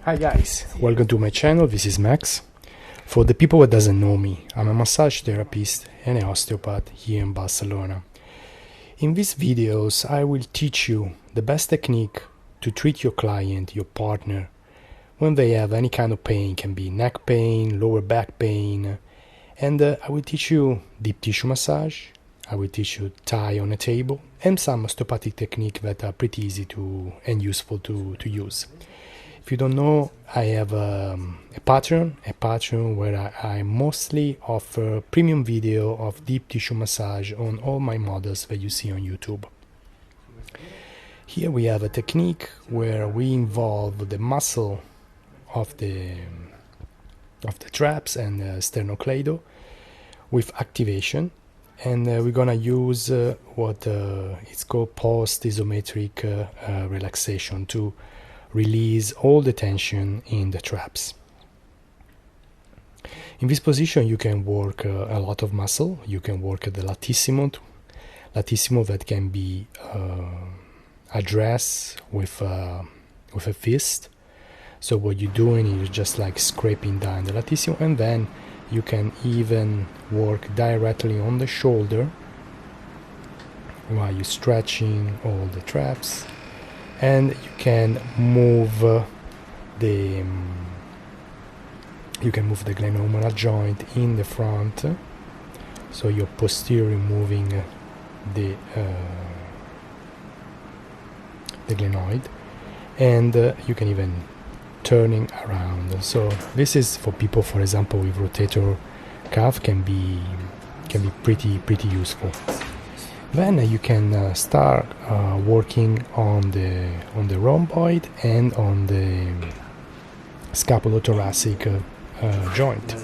Hi guys, welcome to my channel. This is Max. For the people that doesn't know me, I'm a massage therapist and an osteopath here in Barcelona. In these videos I will teach you the best technique to treat your client, your partner, when they have any kind of pain. Can be neck pain, lower back pain, and I will teach you deep tissue massage. I will teach you tie on a table and some osteopathic technique that are pretty easy to and useful to use. If you don't know, I have a Patreon where I mostly offer premium video of deep tissue massage on all my models that you see on YouTube. Here we have a technique where we involve the muscle of the traps and sternocleido with activation, and we're gonna use what it's called post-isometric relaxation to release all the tension in the traps. In this position you can work a lot of muscle. You can work the latissimo that can be addressed with a fist. So what you're doing is just like scraping down the latissimo, and then you can even work directly on the shoulder while you're stretching all the traps. And you can move the glenohumeral joint in the front, so you're posteriorly moving the glenoid, and you can even turning around. So this is for people, for example, with rotator cuff, can be pretty useful. Then you can start working on the rhomboid and on the scapulothoracic joint.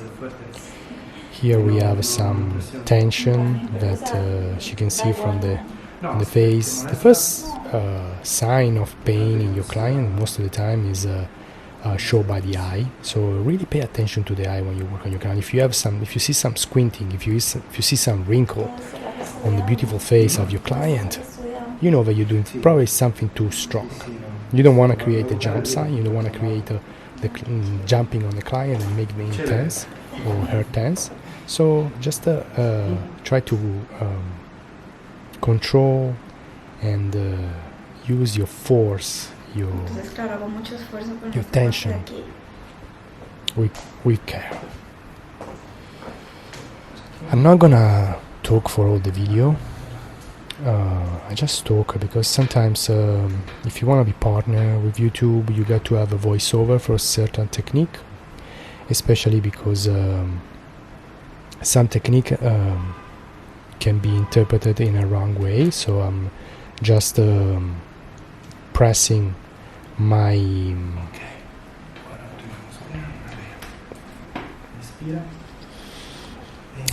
Here we have some tension that you can see from the face. The first sign of pain in your client most of the time is shown by the eye. So really pay attention to the eye when you work on your client. If you see some squinting, if you see some wrinkle on the beautiful face of your client, you know that you're doing probably something too strong. You don't want to create a jump sign. You don't want to create the jumping on the client and make them tense or her tense. So just try to control and use your force, your tension with care. I'm not gonna talk for all the video. I just talk because sometimes if you want to be partner with YouTube, you got to have a voiceover for a certain technique, especially because some technique can be interpreted in a wrong way. So I'm just pressing my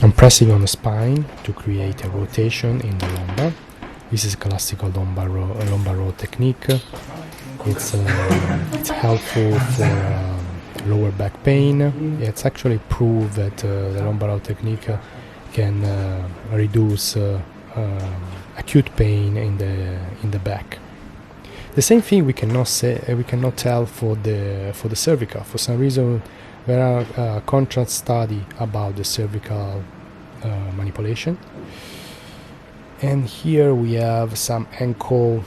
I'm pressing on the spine to create a rotation in the lumbar. This is classical lumbar row technique. It's helpful for lower back pain. It's actually proved that the lumbar row technique can reduce acute pain in the back. The same thing we cannot tell for the cervical. For some reason, there are contrast study about the cervical manipulation. And here we have some ankle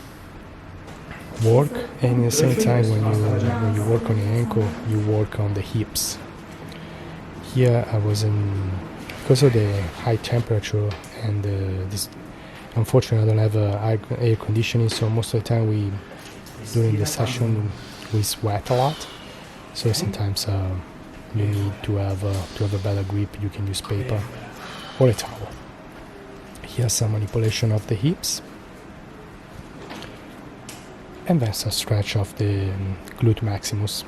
work, and at the same time when you work on the ankle, you work on the hips. Here because of the high temperature and this, unfortunately I don't have air conditioning, so most of the time during the session we sweat a lot. So sometimes you need to have a better grip. You can use paper or a towel. Here's some manipulation of the hips, and then some stretch of the glute maximus.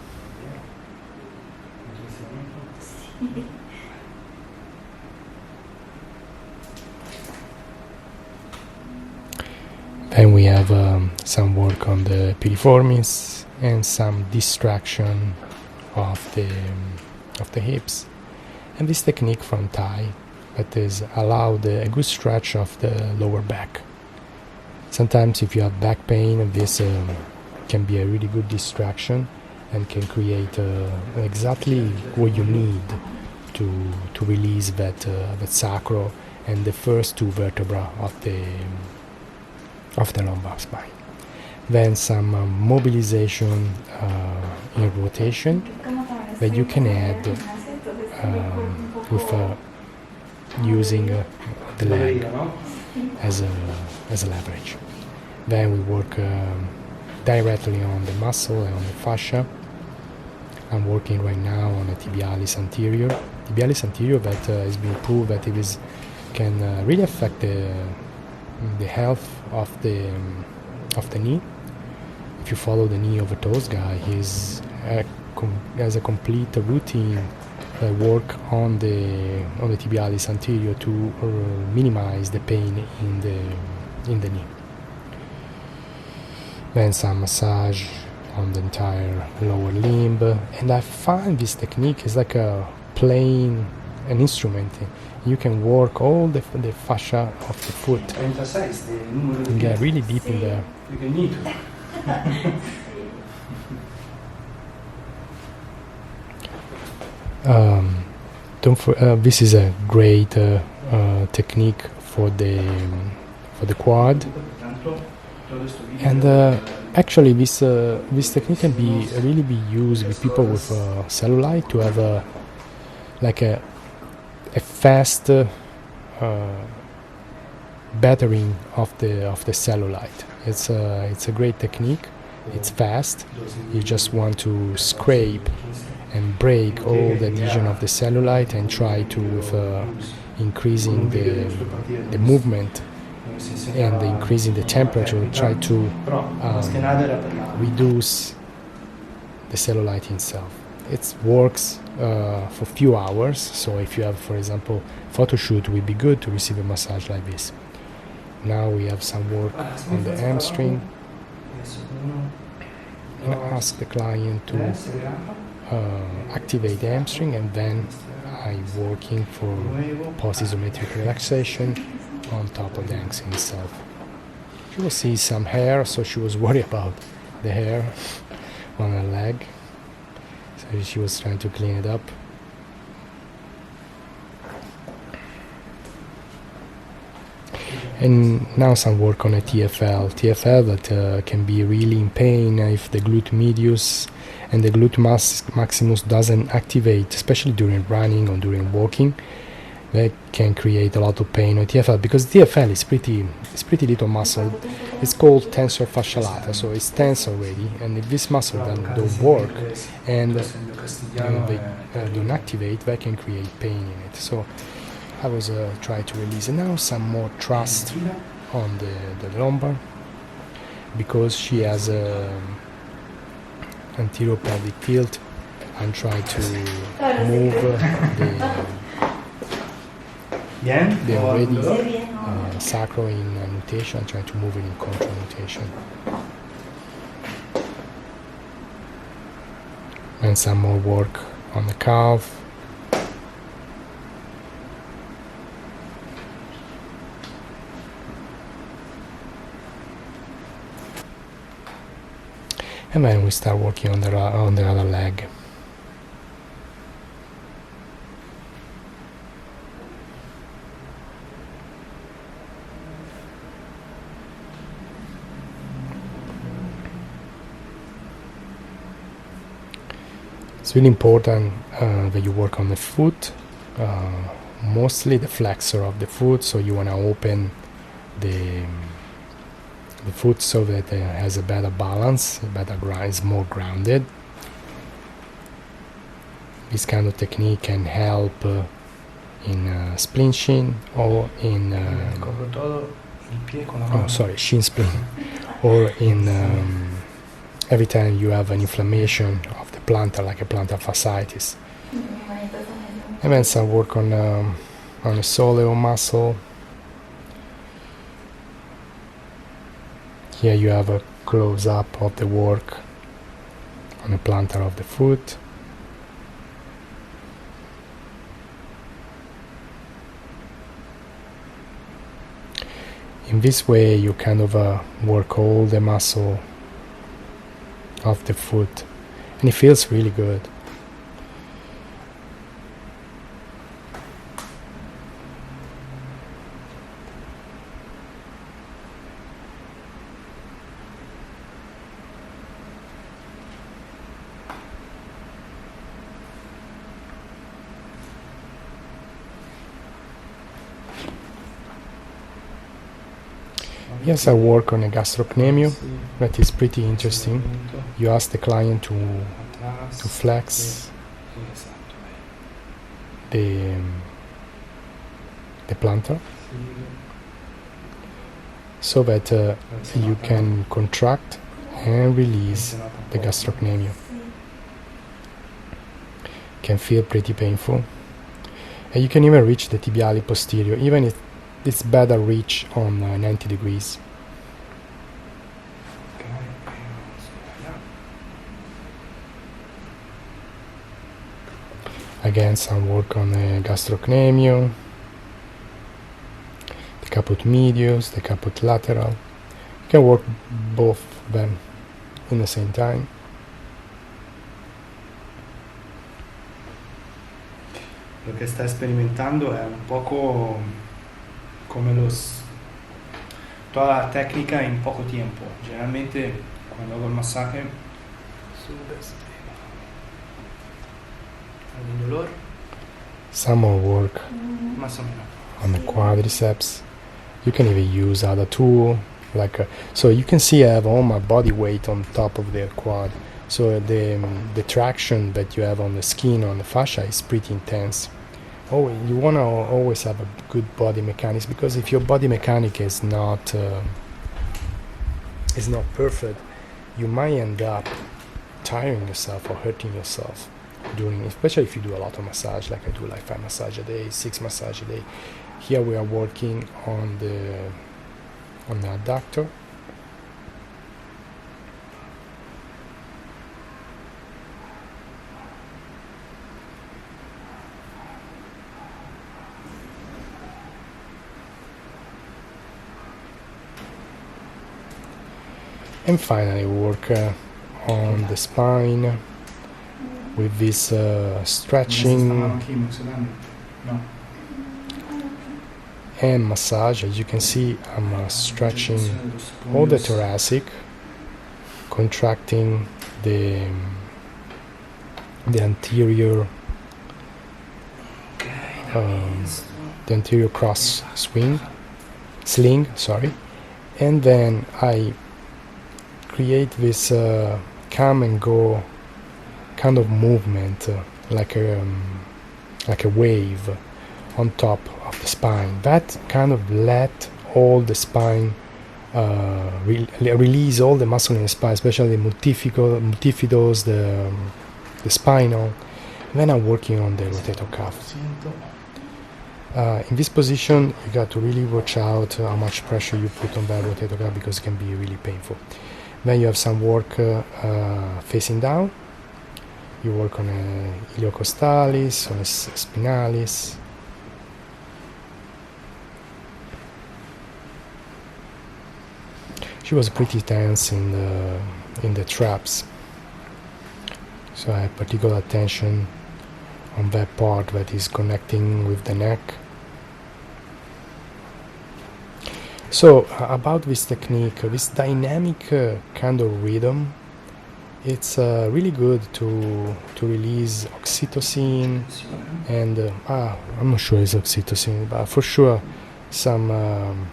Then we have some work on the piriformis and some distraction of the hips, and this technique from Thai that is allow a good stretch of the lower back. Sometimes if you have back pain, this can be a really good distraction and can create exactly what you need to release that sacral and the first two vertebrae of the lumbar spine. Then some mobilization in rotation that you can add with using the leg as a leverage. Then we work directly on the muscle and on the fascia. I'm working right now on a tibialis anterior. Tibialis anterior that has been proved that it can really affect the health of the knee. If you follow the knee of a toes guy, he's has a complete routine that work on the tibialis anterior to minimize the pain in the knee. Then some massage on the entire lower limb, and I find this technique is like playing an instrument. You can work all the fascia of the foot and get really deep in there. This is a great technique for the quad, and actually this technique can really be used with people with cellulite to have a fast battering of the cellulite. It's a great technique. It's fast. You just want to scrape and break all the adhesion of the cellulite and try to, with increasing the movement and increasing the temperature, try to reduce the cellulite itself. It works for few hours, so if you have, for example, photo shoot, it would be good to receive a massage like this. Now we have some work on the hamstring, and ask the client to activate the hamstring, and then I'm working for post-isometric relaxation on top of the hamstring itself. She will see some hair, so she was worried about the hair on her leg, so she was trying to clean it up. And now some work on a TFL that can be really in pain if the glute medius and the glute maximus doesn't activate, especially during running or during walking. That can create a lot of pain on TFL, because TFL is pretty little muscle. It's called tensor fascia lata, so it's tense already, and if this muscle don't work and they don't activate, that can create pain in it. So I was trying to release, and now some more thrust on the lumbar, because she has anterior pelvic tilt. I'm trying to move the already sacral in nutation, trying to move it in contra nutation. And some more work on the calf. And then we start working on the other leg. It's really important that you work on the foot, mostly the flexor of the foot, so you want to open the foot so that it has a better balance, is more grounded. This kind of technique can help in spleen shin or in shin spleen, or in every time you have an inflammation of the plantar, like a plantar fasciitis. And then some work on the soleal muscle. Here you have a close-up of the work on the plantar of the foot. In this way you kind of work all the muscle of the foot, and it feels really good. Yes, I work on a gastrocnemius that is pretty interesting. You ask the client to flex the plantar so that you can contract and release the gastrocnemius. Can feel pretty painful, and you can even reach the tibiali posterior, even if it's better reach on 90 degrees. Again, some work on the gastrocnemius, the caput medius, the caput lateral. You can work both of them in the same time. Lo che stai sperimentando è un poco come tutta la tecnica in poco tempo. Generalmente quando hago il massaje subes al dolor, Some more work más o menos. on the quadriceps. You can even use other tool so you can see I have all my body weight on top of the quad, so the traction that you have on the skin, on the fascia, is pretty intense. Oh, you want to always have a good body mechanics, because if your body mechanic is not perfect, you might end up tiring yourself or hurting yourself doing, especially if you do a lot of massage, like I do, like 5 massage a day, 6 massage a day. Here we are working on the adductor. And finally work on the spine with this stretching and massage. As you can see, I'm stretching all the thoracic, contracting the anterior cross sling, and then I create this come and go kind of movement, like a wave on top of the spine. That kind of let all the spine release all the muscle in the spine, especially the multifidus, the spinal. And then I'm working on the rotator cuff. In this position, you got to really watch out how much pressure you put on that rotator cuff, because it can be really painful. Then you have some work facing down. You work on iliocostalis, on spinalis. She was pretty tense in the traps, so I have particular attention on that part that is connecting with the neck. So about this technique, this dynamic kind of rhythm, it's really good to release oxytocin and I'm not sure it's oxytocin, but for sure some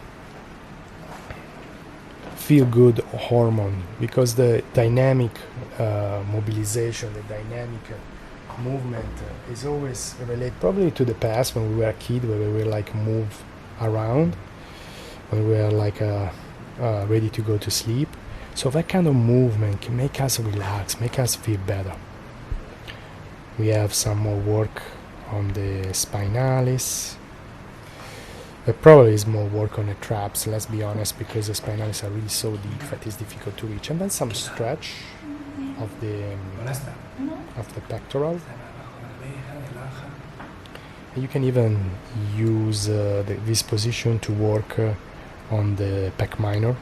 feel good hormone, because the dynamic mobilization, the dynamic movement is always related probably to the past, when we were a kid, where we were like move around, when we were like ready to go to sleep. So that kind of movement can make us relax, make us feel better. We have some more work on the spinalis. There probably is more work on the traps, let's be honest, because the spinalis are really so deep that it's difficult to reach. And then some stretch of the pectoral. You can even use this position to work on the pec minor.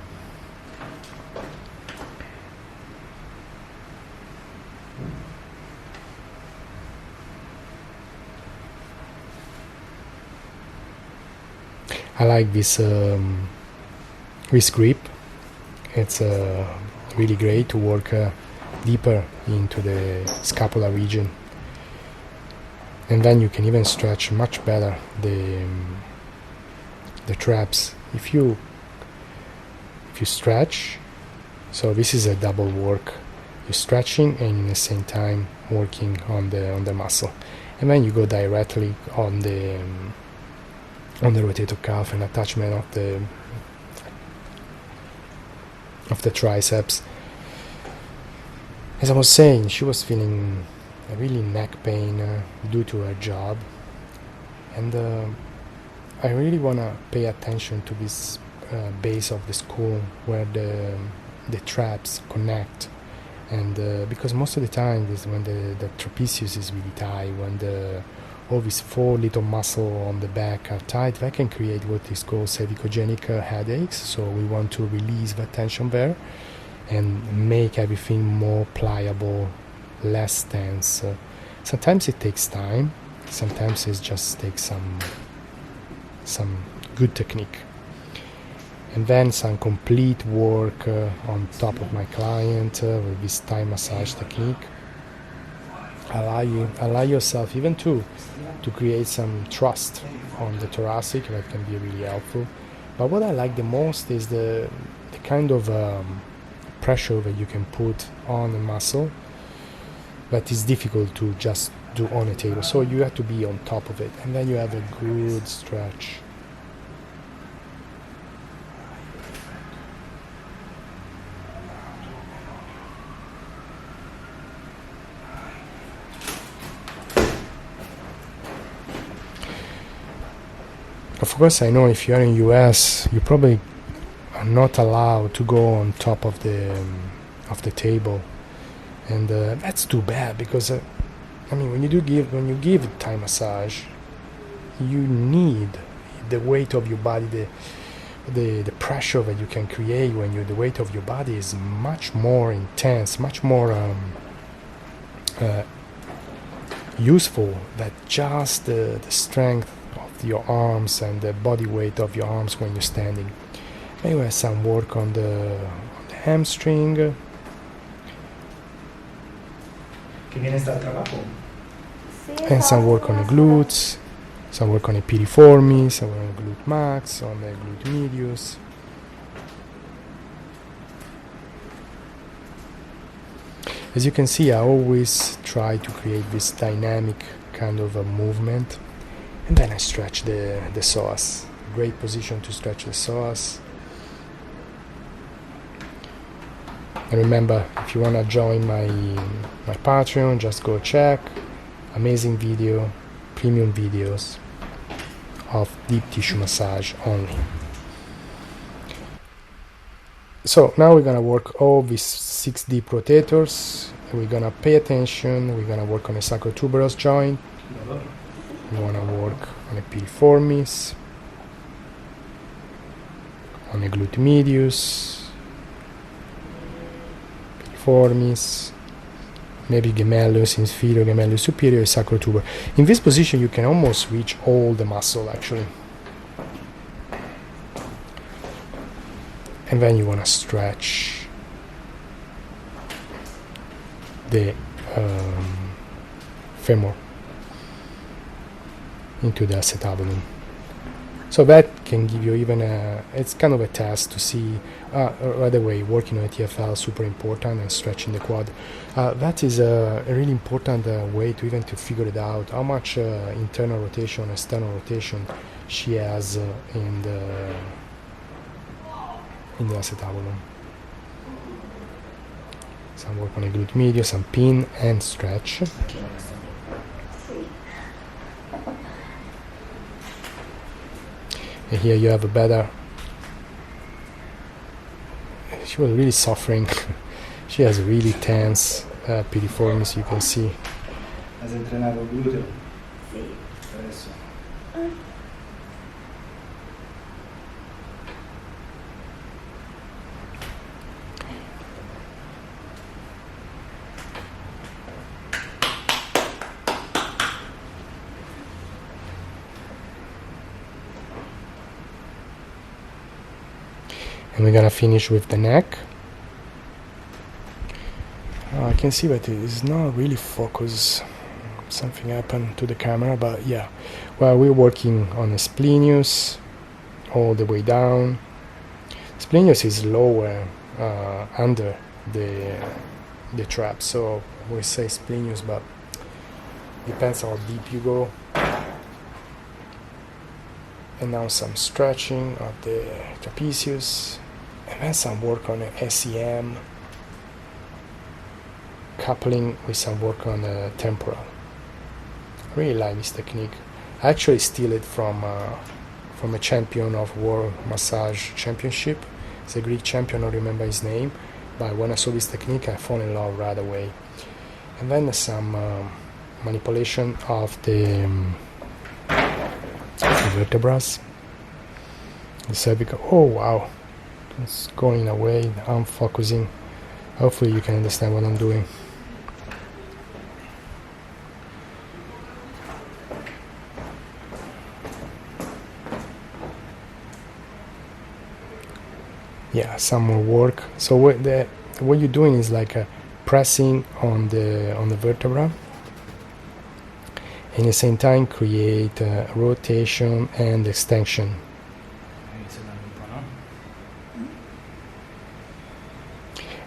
I like this grip. It's really great to work deeper into the scapular region, and then you can even stretch much better the traps if you stretch. So this is a double work. You're stretching and in the same time working on the muscle, and then you go directly on the rotator cuff and attachment of the triceps. As I was saying, she was feeling a really neck pain due to her job, and I really want to pay attention to this base of the skull where the traps connect, and because most of the time is when the trapezius is really tight, when all these four little muscles on the back are tight, that can create what is called cervicogenic headaches. So we want to release the tension there and make everything more pliable, less tense. Sometimes it takes time, sometimes it just takes some good technique. And then some complete work on top of my client with this Thai massage technique. Allow yourself even to create some trust on the thoracic. That can be really helpful. But what I like the most is the kind of pressure that you can put on the muscle that is difficult to just do on a table. So you have to be on top of it, and then you have a good stretch. Of course, I know if you are in US, you probably are not allowed to go on top of the table, and that's too bad because I mean, when you give Thai massage, you need the weight of your body, the pressure that you can create when the weight of your body is much more intense, much more useful than just the strength of your arms and the body weight of your arms when you're standing. Maybe some work on the hamstring. Che viene dal trabajo. And some work on the glutes, some work on the piriformis, some work on the glute max, on the glute medius. As you can see, I always try to create this dynamic kind of a movement, and then I stretch the psoas. Great position to stretch the psoas. And remember, if you want to join my Patreon, just go check. Amazing video, premium videos of deep tissue massage only. So now we're gonna work all these 6 deep rotators. We're gonna pay attention. We're gonna work on a sacrotuberous joint. We wanna work on a piriformis, on a glute medius, piriformis, maybe gemellus inferior, gemellus superior, sacrotuber. In this position you can almost reach all the muscle actually. And then you want to stretch the femur into the acetabulum. So that can give you even it's kind of a test to see, right away, working on a TFL, super important, and stretching the quad. That is a really important way to even to figure it out, how much internal rotation, external rotation she has in the acetabulum. Some work on a glute medius, some pin and stretch. And here you have a better. She was really suffering. She has really tense piriformis, you can see. Has entrenato il gluteo? Sì. Adesso. And we're gonna finish with the neck. I can see that it is not really focused. Something happened to the camera, but yeah. Well, we're working on the splenius all the way down. Splenius is lower under the trap, so we say splenius, but depends how deep you go. And now some stretching of the trapezius, and then some work on the SEM, coupling with some work on the temporal. I really like this technique. I actually steal it from a champion of world massage championship. It's a Greek champion, I don't remember his name, but when I saw this technique I fell in love right away. And then some manipulation of the vertebrae, the cervical. Oh wow, it's going away. I'm focusing. Hopefully you can understand what I'm doing. Yeah, some more work. So what you're doing is like pressing on the vertebra, and at the same time create rotation and extension.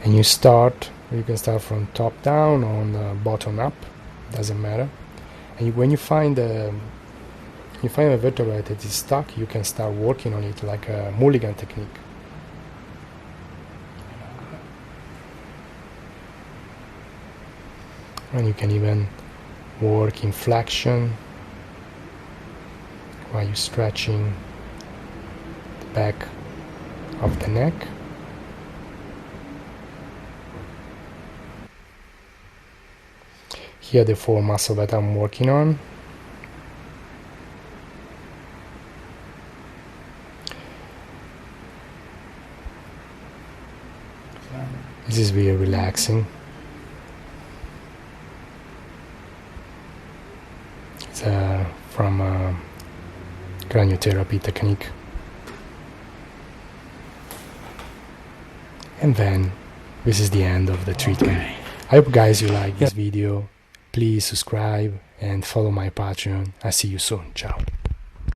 And you can start from top down or bottom up, doesn't matter. And when you find a vertebra that is stuck, you can start working on it like a mulligan technique. And you can even work in flexion while you're stretching the back of the neck. Here are the 4 muscles that I'm working on. This is really relaxing. It's from craniotherapy technique. And then this is the end of the treatment. I hope guys you like this video. Please subscribe and follow my Patreon. I'll see you soon. Ciao.